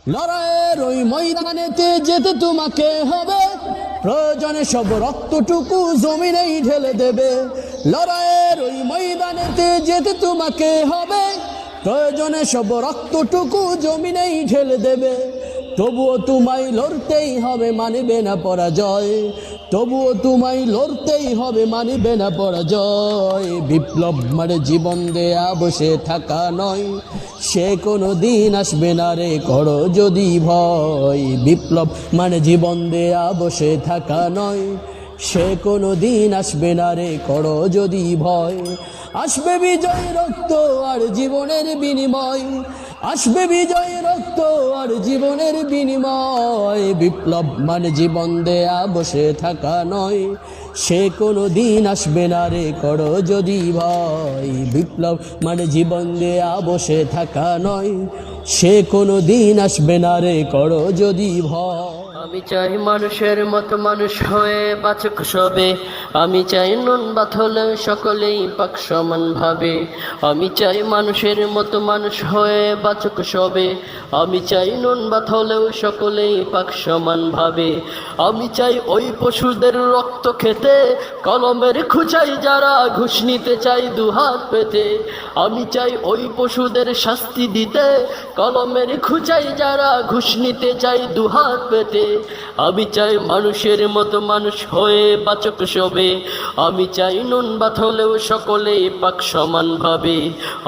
লড়াইয়ের ওই ময়দানেতে যেতে তোমাকে হবে, প্রয়োজনে সব রক্তটুকু জমিনেই ঢেলে দেবে। লড়াইয়ের ওই ময়দানেতে যেতে তোমাকে হবে, প্রয়োজনে সব রক্তটুকু জমিনেই ঢেলে দেবে। তবুও তোমায় লড়তেই হবে, মানিবে না পরাজয়। তবুও তোমায় লড়তেই হবে, মানিবে না পরাজয়। বিপ্লব মানে জীবন দেয়া বসে থাকা নয়, সে কোনো দিন আসবে না রে করো যদি ভয়। বিপ্লব মানে জীবন দেয়া বসে থাকা নয়, সে কোনো দিন আসবে না রে করো যদি ভয়। আসবে বিজয় রক্ত আর জীবনের বিনিময়, আসবে বিজয় রক্ত আর জীবনের বিনিময়। বিপ্লব মানে জীবন দেয়া বসে থাকা নয়, সে কোনো দিন আসবে না রে করো যদি ভয়। বিপ্লব মানে জীবন দেয়া বসে থাকা নয়, সে কোনো দিন আসবে না রে করো যদি ভয়। আমি চাই মানুষের মতো মানুষ হয়ে বাঁচুক সবে, আমি চাই নুন ভাত হলেও সকলেই পাক সমান ভাবে। আমি চাই মানুষের মতো মানুষ হয়ে বাঁচুক সবে, আমি চাই নুন ভাত হলেও সকলেই পাক সমান ভাবে। আমি চাই ওই পশুদের রক্ত খেতে, কলমের খুঁচাই যারা ঘুষ নিতে চাই দুহাত পেতে। আমি চাই ওই পশুদের শাস্তি দিতে, কলমের খুঁচাই যারা ঘুষ নিতে চাই দুহাত পেতে। আমি চাই মানুষের মতো মানুষ হয়ে বাঁচুক সবে, আমি চাই নুন ভাত হলেও সকলেই পাক সমান ভাবে।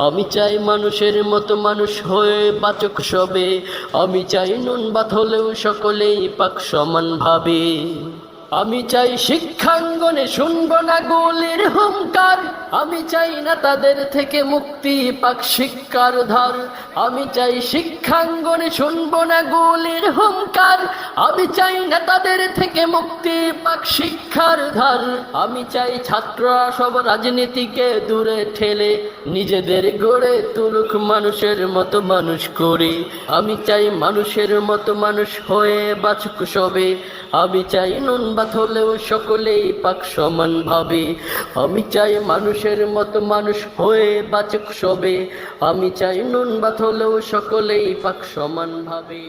আমি চাই মানুষের মতো মানুষ হয়ে বাঁচুক সবে, আমি চাই নুন ভাত হলেও সকলেই পাক সমান ভাবে। আমি চাই শিক্ষাঙ্গনে শুনব না গুলির হুঙ্কার, আমি চাই না তাদের থেকে মুক্তি পাক শিক্ষার ধার। আমি চাই শিক্ষাঙ্গনে শুনব না গুলির হুঙ্কার, আমি চাই না তাদের থেকে মুক্তি পাক শিক্ষার ধার। আমি চাই ছাত্ররা সব রাজনীতিকে দূরে ঠেলে নিজেদের গড়ে তুলুক মানুষের মতো মানুষ করে। আমি চাই মানুষের মতো মানুষ হয়ে বাঁচুক সবে, আমি চাই নুন ভাত হলেও সকলেই পাক সমান ভাবে। আমি চাই মানুষের মতো মানুষ হয়ে বাঁচুক সবে, আমি চাই নুন ভাত হলেও সকলেই পাক সমান ভাবে।